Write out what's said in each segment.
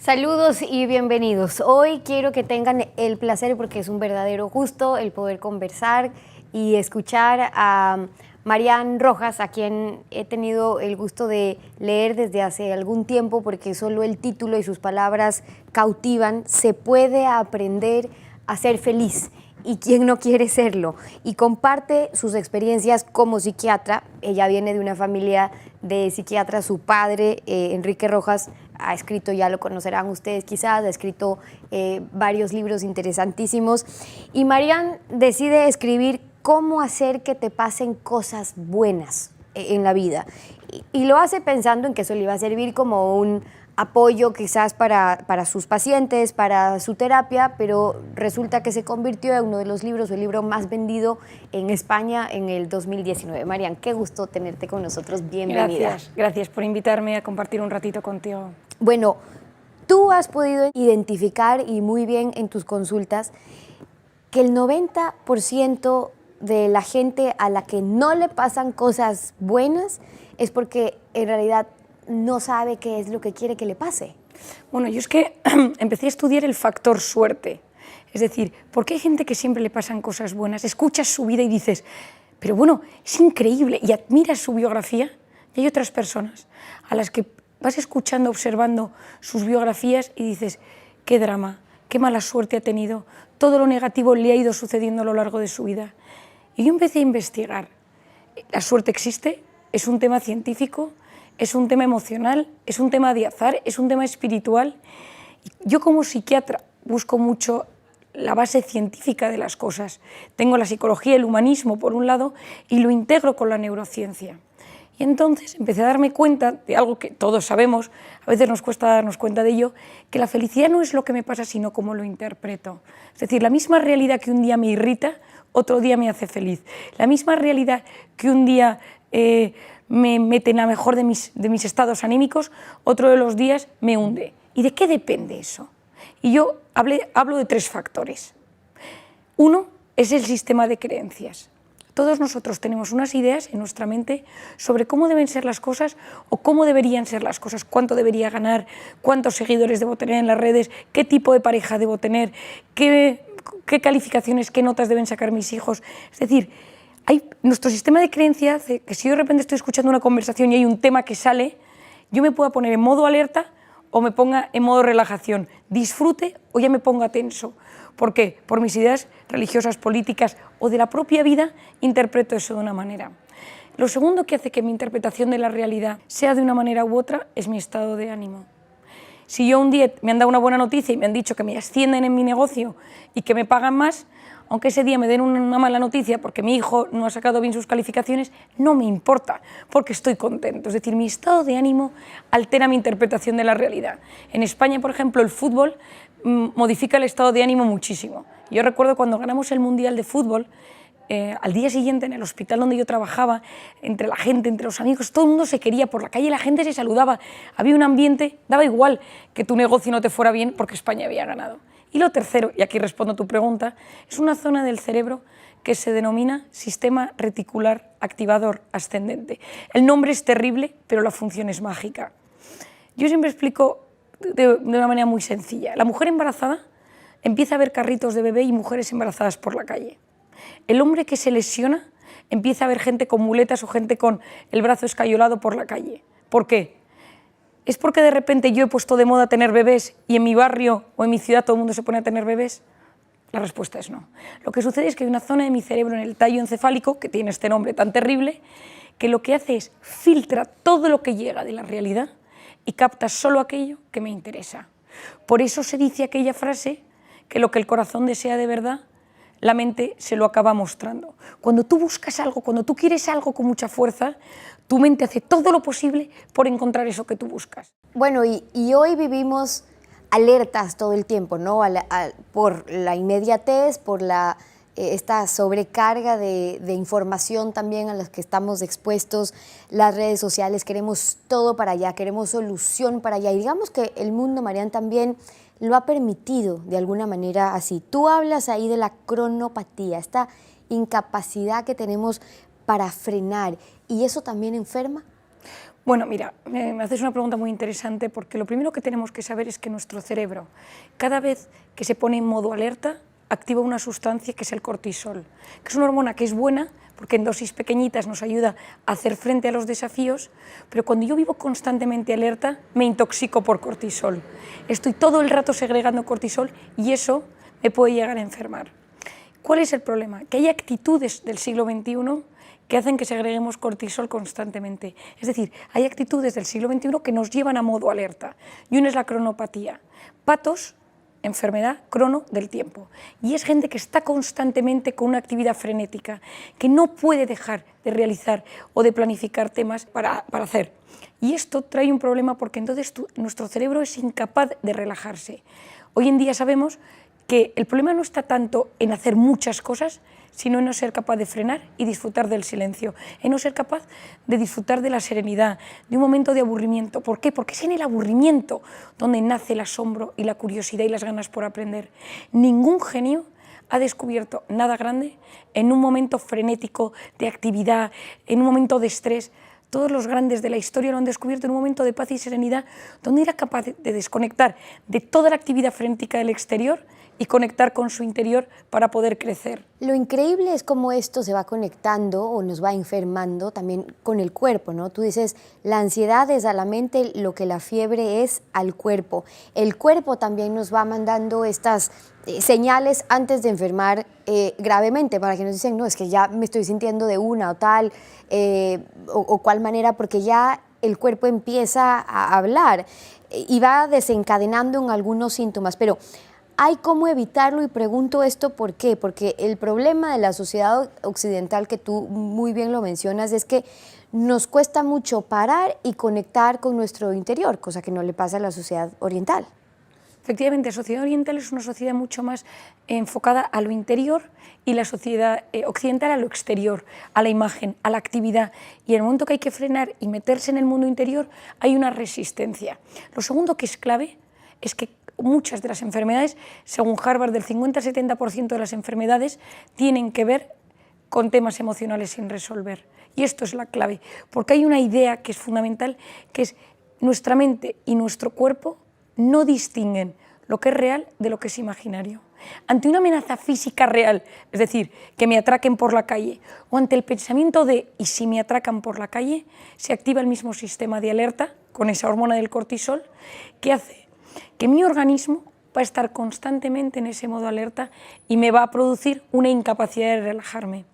Saludos y bienvenidos. Hoy quiero que tengan el placer, porque es un verdadero gusto el poder conversar y escuchar a Marian Rojas, a quien he tenido el gusto de leer desde hace algún tiempo, porque solo el título y sus palabras cautivan. Se puede aprender a ser feliz, y quién no quiere serlo, y comparte sus experiencias como psiquiatra. Ella viene de una familia de psiquiatras. Su padre, Enrique Rojas, ha escrito, ya lo conocerán ustedes quizás, ha escrito varios libros interesantísimos, y Marian decide escribir cómo hacer que te pasen cosas buenas en la vida, y lo hace pensando en que eso le iba a servir como un apoyo quizás para sus pacientes, para su terapia, pero resulta que se convirtió en uno de los libros, o el libro más vendido en España en el 2019. Marian, qué gusto tenerte con nosotros, bienvenida. Gracias por invitarme a compartir un ratito contigo. Bueno, tú has podido identificar, y muy bien en tus consultas, que el 90% de la gente a la que no le pasan cosas buenas es porque en realidad no sabe qué es lo que quiere que le pase. Bueno, yo es que empecé a estudiar el factor suerte. Es decir, ¿por qué hay gente que siempre le pasan cosas buenas? Escuchas su vida y dices, pero bueno, es increíble, y admiras su biografía, y hay otras personas a las que vas escuchando, observando sus biografías y dices, qué drama, qué mala suerte ha tenido, todo lo negativo le ha ido sucediendo a lo largo de su vida. Y yo empecé a investigar. ¿La suerte existe? ¿Es un tema científico? ¿Es un tema emocional? ¿Es un tema de azar? ¿Es un tema espiritual? Yo como psiquiatra busco mucho la base científica de las cosas. Tengo la psicología, el humanismo por un lado, y lo integro con la neurociencia. Y entonces empecé a darme cuenta de algo que todos sabemos, a veces nos cuesta darnos cuenta de ello, que la felicidad no es lo que me pasa, sino cómo lo interpreto. Es decir, la misma realidad que un día me irrita, otro día me hace feliz. La misma realidad que un día me mete en la mejor de mis estados anímicos, otro de los días me hunde. ¿Y de qué depende eso? Y yo hablo de tres factores. Uno es el sistema de creencias. Todos nosotros tenemos unas ideas en nuestra mente sobre cómo deben ser las cosas o cómo deberían ser las cosas, cuánto debería ganar, cuántos seguidores debo tener en las redes, qué tipo de pareja debo tener, qué calificaciones, qué notas deben sacar mis hijos. Es decir, nuestro sistema de creencias hace que si yo de repente estoy escuchando una conversación y hay un tema que sale, yo me pueda poner en modo alerta o me ponga en modo relajación, disfrute o ya me ponga tenso. ¿Por qué? Por mis ideas religiosas, políticas o de la propia vida, interpreto eso de una manera. Lo segundo que hace que mi interpretación de la realidad sea de una manera u otra es mi estado de ánimo. Si yo un día me han dado una buena noticia y me han dicho que me ascienden en mi negocio y que me pagan más, aunque ese día me den una mala noticia porque mi hijo no ha sacado bien sus calificaciones, no me importa, porque estoy contento. Es decir, mi estado de ánimo altera mi interpretación de la realidad. En España, por ejemplo, el fútbol modifica el estado de ánimo muchísimo. Yo recuerdo cuando ganamos el Mundial de Fútbol, al día siguiente en el hospital donde yo trabajaba, entre la gente, entre los amigos, todo el mundo se quería, por la calle la gente se saludaba, había un ambiente, daba igual que tu negocio no te fuera bien porque España había ganado. Y lo tercero, y aquí respondo a tu pregunta, es una zona del cerebro que se denomina sistema reticular activador ascendente. El nombre es terrible, pero la función es mágica. Yo siempre explico de una manera muy sencilla. La mujer embarazada empieza a ver carritos de bebé y mujeres embarazadas por la calle. El hombre que se lesiona empieza a ver gente con muletas o gente con el brazo escayolado por la calle. ¿Por qué? ¿Es porque de repente yo he puesto de moda tener bebés y en mi barrio o en mi ciudad todo el mundo se pone a tener bebés? La respuesta es no. Lo que sucede es que hay una zona de mi cerebro en el tallo encefálico, que tiene este nombre tan terrible, que lo que hace es filtra todo lo que llega de la realidad y capta solo aquello que me interesa. Por eso se dice aquella frase que lo que el corazón desea de verdad, la mente se lo acaba mostrando. Cuando tú buscas algo, cuando tú quieres algo con mucha fuerza, tu mente hace todo lo posible por encontrar eso que tú buscas. Bueno, y hoy vivimos alertas todo el tiempo, ¿no? Por la inmediatez, por esta sobrecarga de información también a la que estamos expuestos, las redes sociales, queremos todo para allá, queremos solución para allá. Y digamos que el mundo, Marian, también lo ha permitido de alguna manera así. Tú hablas ahí de la cronopatía, esta incapacidad que tenemos para frenar, ¿y eso también enferma? Bueno, mira, me haces una pregunta muy interesante porque lo primero que tenemos que saber es que nuestro cerebro, cada vez que se pone en modo alerta, activa una sustancia que es el cortisol, que es una hormona que es buena porque en dosis pequeñitas nos ayuda a hacer frente a los desafíos, pero cuando yo vivo constantemente alerta me intoxico por cortisol. Estoy todo el rato segregando cortisol y eso me puede llegar a enfermar. ¿Cuál es el problema? Que hay actitudes del siglo XXI que hacen que segreguemos cortisol constantemente. Es decir, hay actitudes del siglo XXI que nos llevan a modo alerta. Y una es la cronopatía. Patos, enfermedad crono del tiempo. Y es gente que está constantemente con una actividad frenética, que no puede dejar de realizar o de planificar temas para hacer. Y esto trae un problema porque entonces nuestro cerebro es incapaz de relajarse. Hoy en día sabemos que el problema no está tanto en hacer muchas cosas, sino en no ser capaz de frenar y disfrutar del silencio, en no ser capaz de disfrutar de la serenidad, de un momento de aburrimiento. ¿Por qué? Porque es en el aburrimiento donde nace el asombro y la curiosidad y las ganas por aprender. Ningún genio ha descubierto nada grande en un momento frenético de actividad, en un momento de estrés. Todos los grandes de la historia lo han descubierto en un momento de paz y serenidad, donde era capaz de desconectar de toda la actividad frenética del exterior y conectar con su interior para poder crecer. Lo increíble es cómo esto se va conectando o nos va enfermando también con el cuerpo, ¿no? Tú dices, la ansiedad es a la mente lo que la fiebre es al cuerpo. El cuerpo también nos va mandando estas señales antes de enfermar gravemente, para que nos dicen, no, es que ya me estoy sintiendo de una o tal, o cual manera, porque ya el cuerpo empieza a hablar y va desencadenando en algunos síntomas, pero hay cómo evitarlo y pregunto esto ¿por qué? Porque el problema de la sociedad occidental, que tú muy bien lo mencionas, es que nos cuesta mucho parar y conectar con nuestro interior, cosa que no le pasa a la sociedad oriental. Efectivamente, la sociedad oriental es una sociedad mucho más enfocada a lo interior y la sociedad occidental a lo exterior, a la imagen, a la actividad. Y en el momento que hay que frenar y meterse en el mundo interior, hay una resistencia. Lo segundo que es clave es que muchas de las enfermedades, según Harvard, del 50-70% de las enfermedades tienen que ver con temas emocionales sin resolver. Y esto es la clave, porque hay una idea que es fundamental, que es nuestra mente y nuestro cuerpo no distinguen lo que es real de lo que es imaginario. Ante una amenaza física real, es decir, que me atraquen por la calle, o ante el pensamiento de ¿y si me atracan por la calle?, se activa el mismo sistema de alerta, con esa hormona del cortisol, que hace que mi organismo va a estar constantemente en ese modo alerta y me va a producir una incapacidad de relajarme.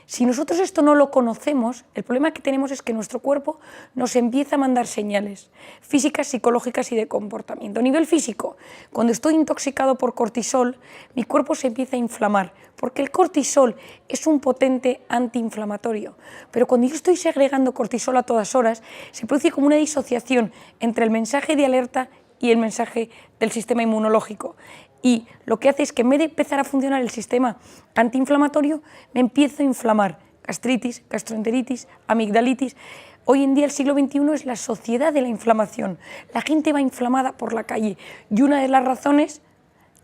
Si nosotros esto no lo conocemos, el problema que tenemos es que nuestro cuerpo nos empieza a mandar señales físicas, psicológicas y de comportamiento. A nivel físico, cuando estoy intoxicado por cortisol, mi cuerpo se empieza a inflamar, porque el cortisol es un potente antiinflamatorio. Pero cuando yo estoy segregando cortisol a todas horas, se produce como una disociación entre el mensaje de alerta y el mensaje del sistema inmunológico. Y lo que hace es que en vez de empezar a funcionar el sistema antiinflamatorio, me empiezo a inflamar. Gastritis, gastroenteritis, amigdalitis. Hoy en día el siglo XXI es la sociedad de la inflamación. La gente va inflamada por la calle y una de las razones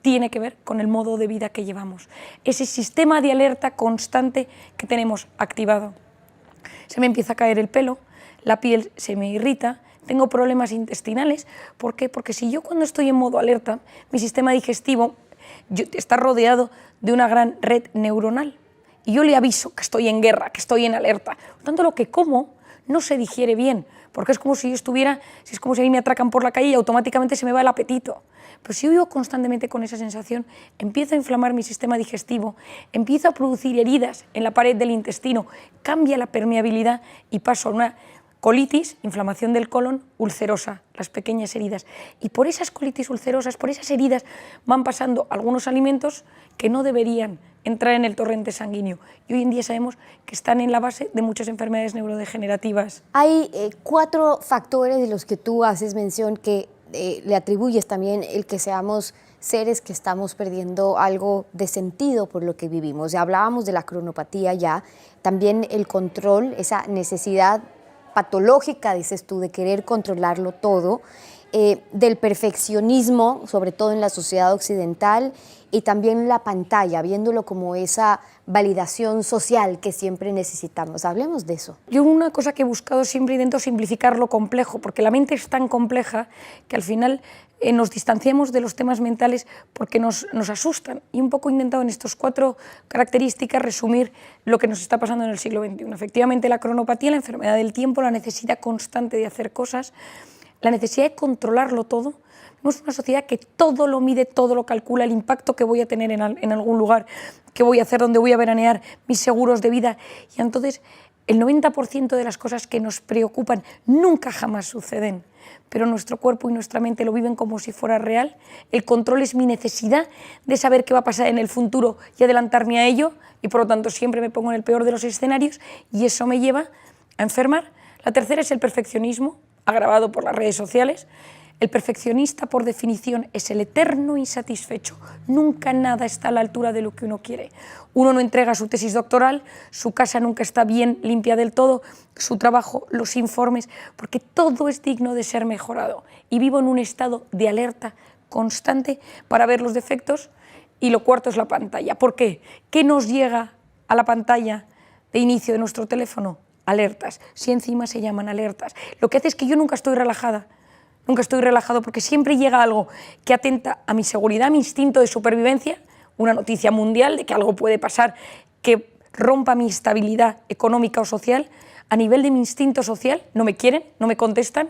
tiene que ver con el modo de vida que llevamos. Ese sistema de alerta constante que tenemos activado. Se me empieza a caer el pelo, la piel se me irrita, tengo problemas intestinales. ¿Por qué? Porque si yo cuando estoy en modo alerta, mi sistema digestivo está rodeado de una gran red neuronal y yo le aviso que estoy en guerra, que estoy en alerta. Por tanto, lo que como no se digiere bien, porque es como si yo estuviera, es como si a mí me atracan por la calle y automáticamente se me va el apetito. Pero si yo vivo constantemente con esa sensación, empiezo a inflamar mi sistema digestivo, empiezo a producir heridas en la pared del intestino, cambia la permeabilidad y paso a una colitis, inflamación del colon, ulcerosa, las pequeñas heridas. Y por esas colitis ulcerosas, por esas heridas, van pasando algunos alimentos que no deberían entrar en el torrente sanguíneo. Y hoy en día sabemos que están en la base de muchas enfermedades neurodegenerativas. Hay 4 factores de los que tú haces mención que le atribuyes también el que seamos seres que estamos perdiendo algo de sentido por lo que vivimos. Ya hablábamos de la cronopatía ya, también el control, esa necesidad patológica, dices tú, de querer controlarlo todo, del perfeccionismo, sobre todo en la sociedad occidental, y también la pantalla, viéndolo como esa validación social que siempre necesitamos. Hablemos de eso. Yo una cosa que he buscado siempre intento simplificar lo complejo, porque la mente es tan compleja que al final nos distanciamos de los temas mentales porque nos asustan. Y un poco he intentado en estas 4 características resumir lo que nos está pasando en el siglo XXI. Efectivamente, la cronopatía, la enfermedad del tiempo, la necesidad constante de hacer cosas, la necesidad de controlarlo todo. Vemos una sociedad que todo lo mide, todo lo calcula, el impacto que voy a tener en algún lugar, qué voy a hacer, dónde voy a veranear, mis seguros de vida. Y entonces el 90% de las cosas que nos preocupan nunca jamás suceden, pero nuestro cuerpo y nuestra mente lo viven como si fuera real. El control es mi necesidad de saber qué va a pasar en el futuro y adelantarme a ello, y por lo tanto siempre me pongo en el peor de los escenarios y eso me lleva a enfermar. La tercera es el perfeccionismo, agravado por las redes sociales. El perfeccionista, por definición, es el eterno insatisfecho. Nunca nada está a la altura de lo que uno quiere. Uno no entrega su tesis doctoral, su casa nunca está bien limpia del todo, su trabajo, los informes, porque todo es digno de ser mejorado. Y vivo en un estado de alerta constante para ver los defectos. Y lo cuarto es la pantalla. ¿Por qué? ¿Qué nos llega a la pantalla de inicio de nuestro teléfono? Alertas. Si encima se llaman alertas. Lo que hace es que yo nunca estoy relajada. Nunca estoy relajado porque siempre llega algo que atenta a mi seguridad, a mi instinto de supervivencia, una noticia mundial de que algo puede pasar que rompa mi estabilidad económica o social. A nivel de mi instinto social, no me quieren, no me contestan.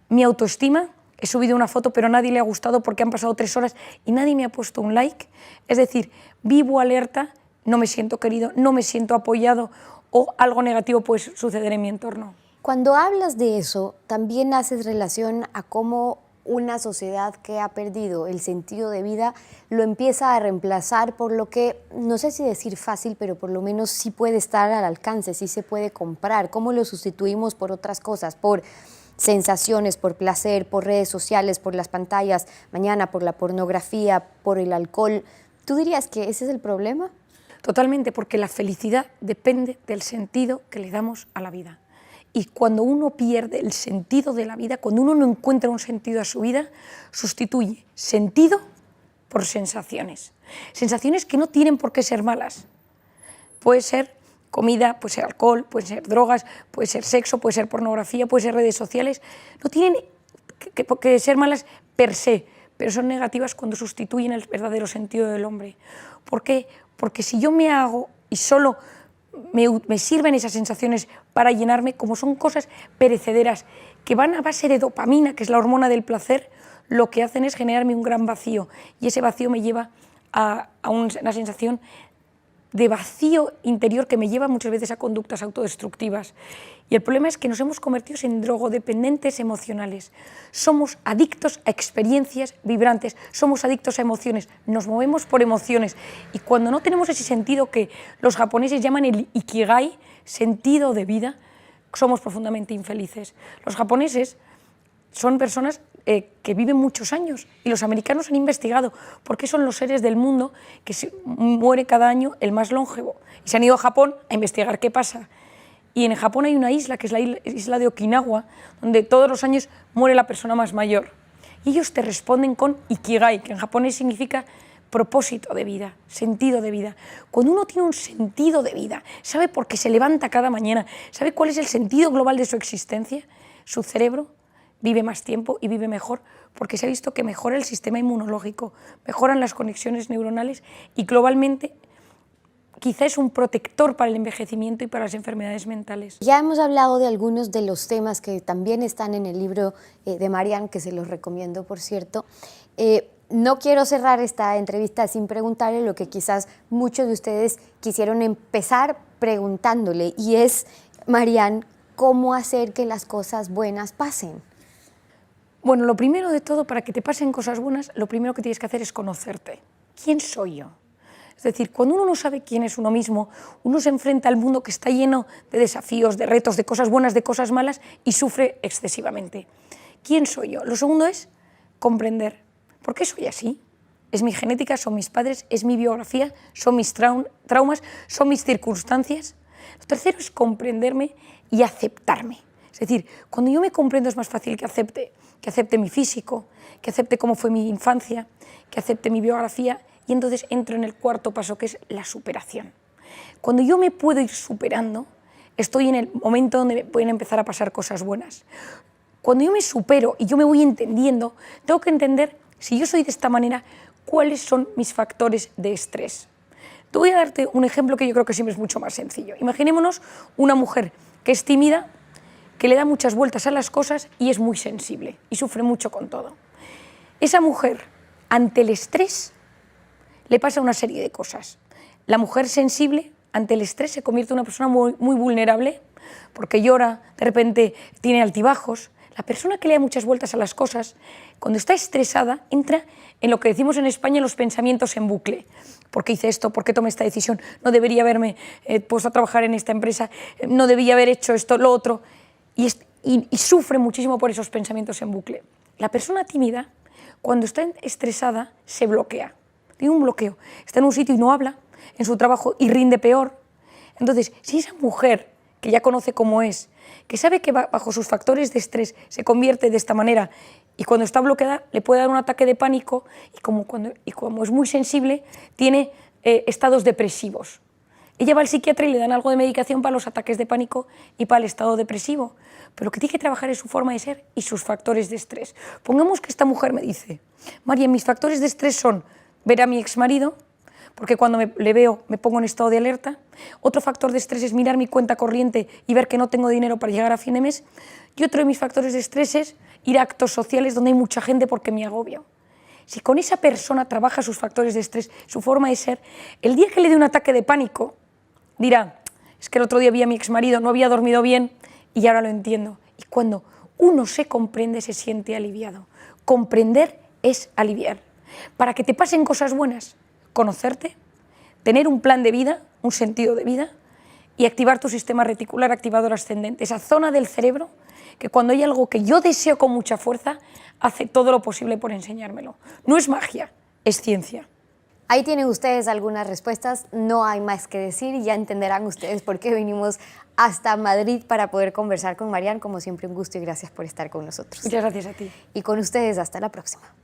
Mi autoestima, he subido una foto pero a nadie le ha gustado porque han pasado 3 horas y nadie me ha puesto un like. Es decir, vivo alerta, no me siento querido, no me siento apoyado o algo negativo puede suceder en mi entorno. Cuando hablas de eso, también haces relación a cómo una sociedad que ha perdido el sentido de vida lo empieza a reemplazar por lo que, no sé si decir fácil, pero por lo menos sí puede estar al alcance, sí se puede comprar. ¿Cómo lo sustituimos por otras cosas? Por sensaciones, por placer, por redes sociales, por las pantallas, mañana por la pornografía, por el alcohol. ¿Tú dirías que ese es el problema? Totalmente, porque la felicidad depende del sentido que le damos a la vida. Y cuando uno pierde el sentido de la vida, cuando uno no encuentra un sentido a su vida, sustituye sentido por sensaciones. Sensaciones que no tienen por qué ser malas. Puede ser comida, puede ser alcohol, puede ser drogas, puede ser sexo, puede ser pornografía, puede ser redes sociales. No tienen que ser malas per se, pero son negativas cuando sustituyen el verdadero sentido del hombre. ¿Por qué? Porque si yo me hago y solo me sirven esas sensaciones para llenarme, como son cosas perecederas que van a base de dopamina, que es la hormona del placer, lo que hacen es generarme un gran vacío y ese vacío me lleva a una sensación de vacío interior que me lleva muchas veces a conductas autodestructivas. Y el problema es que nos hemos convertido en drogodependientes emocionales. Somos adictos a experiencias vibrantes, somos adictos a emociones, nos movemos por emociones. Y cuando no tenemos ese sentido que los japoneses llaman el ikigai, sentido de vida, somos profundamente infelices. Los japoneses son personas que viven muchos años y los americanos han investigado por qué son los seres del mundo que muere cada año el más longevo. Y se han ido a Japón a investigar qué pasa. Y en Japón hay una isla, que es la isla de Okinawa, donde todos los años muere la persona más mayor. Y ellos te responden con ikigai, que en japonés significa propósito de vida, sentido de vida. Cuando uno tiene un sentido de vida, sabe por qué se levanta cada mañana, sabe cuál es el sentido global de su existencia, su cerebro vive más tiempo y vive mejor, porque se ha visto que mejora el sistema inmunológico, mejoran las conexiones neuronales y globalmente quizá es un protector para el envejecimiento y para las enfermedades mentales. Ya hemos hablado de algunos de los temas que también están en el libro de Marianne, que se los recomiendo, por cierto. No quiero cerrar esta entrevista sin preguntarle lo que quizás muchos de ustedes quisieron empezar preguntándole, y es, Marianne, ¿cómo hacer que las cosas buenas pasen? Bueno, lo primero de todo, para que te pasen cosas buenas, lo primero que tienes que hacer es conocerte. ¿Quién soy yo? Es decir, cuando uno no sabe quién es uno mismo, uno se enfrenta al mundo que está lleno de desafíos, de retos, de cosas buenas, de cosas malas y sufre excesivamente. ¿Quién soy yo? Lo segundo es comprender. ¿Por qué soy así? ¿Es mi genética? ¿Son mis padres? ¿Es mi biografía? ¿Son mis traumas? ¿Son mis circunstancias? Lo tercero es comprenderme y aceptarme. Es decir, cuando yo me comprendo es más fácil que acepte mi físico, que acepte cómo fue mi infancia, que acepte mi biografía, y entonces entro en el cuarto paso, que es la superación. Cuando yo me puedo ir superando, estoy en el momento donde me pueden empezar a pasar cosas buenas. Cuando yo me supero y yo me voy entendiendo, tengo que entender, si yo soy de esta manera, cuáles son mis factores de estrés. Te voy a darte un ejemplo que yo creo que siempre es mucho más sencillo. Imaginémonos una mujer que es tímida, que le da muchas vueltas a las cosas y es muy sensible y sufre mucho con todo. Esa mujer, ante el estrés, le pasa una serie de cosas. La mujer sensible, ante el estrés, se convierte en una persona muy vulnerable, porque llora, de repente tiene altibajos. La persona que le da muchas vueltas a las cosas, cuando está estresada, entra en lo que decimos en España los pensamientos en bucle. ¿Por qué hice esto? ¿Por qué tomé esta decisión? No debería haberme puesto a trabajar en esta empresa, no debía haber hecho esto, lo otro. Y sufre muchísimo por esos pensamientos en bucle. La persona tímida, cuando está estresada, se bloquea. Tiene un bloqueo. Está en un sitio y no habla, en su trabajo y rinde peor. Entonces, si esa mujer, que ya conoce cómo es, que sabe que bajo sus factores de estrés se convierte de esta manera y cuando está bloqueada le puede dar un ataque de pánico y como es muy sensible, tiene estados depresivos. Ella va al psiquiatra y le dan algo de medicación para los ataques de pánico y para el estado depresivo, pero lo que tiene que trabajar es su forma de ser y sus factores de estrés. Pongamos que esta mujer me dice: María, mis factores de estrés son ver a mi exmarido, porque cuando le veo me pongo en estado de alerta. Otro factor de estrés es mirar mi cuenta corriente y ver que no tengo dinero para llegar a fin de mes. Y otro de mis factores de estrés es ir a actos sociales donde hay mucha gente porque me agobio. Si con esa persona trabaja sus factores de estrés, su forma de ser, el día que le dé un ataque de pánico, dirá: es que el otro día vi a mi exmarido, no había dormido bien y ahora lo entiendo. Y cuando uno se comprende, se siente aliviado. Comprender es aliviar. Para que te pasen cosas buenas, conocerte, tener un plan de vida, un sentido de vida y activar tu sistema reticular activador ascendente, esa zona del cerebro que cuando hay algo que yo deseo con mucha fuerza, hace todo lo posible por enseñármelo. No es magia, es ciencia. Ahí tienen ustedes algunas respuestas, no hay más que decir y ya entenderán ustedes por qué vinimos hasta Madrid para poder conversar con Marian. Como siempre, un gusto y gracias por estar con nosotros. Muchas gracias a ti. Y con ustedes, hasta la próxima.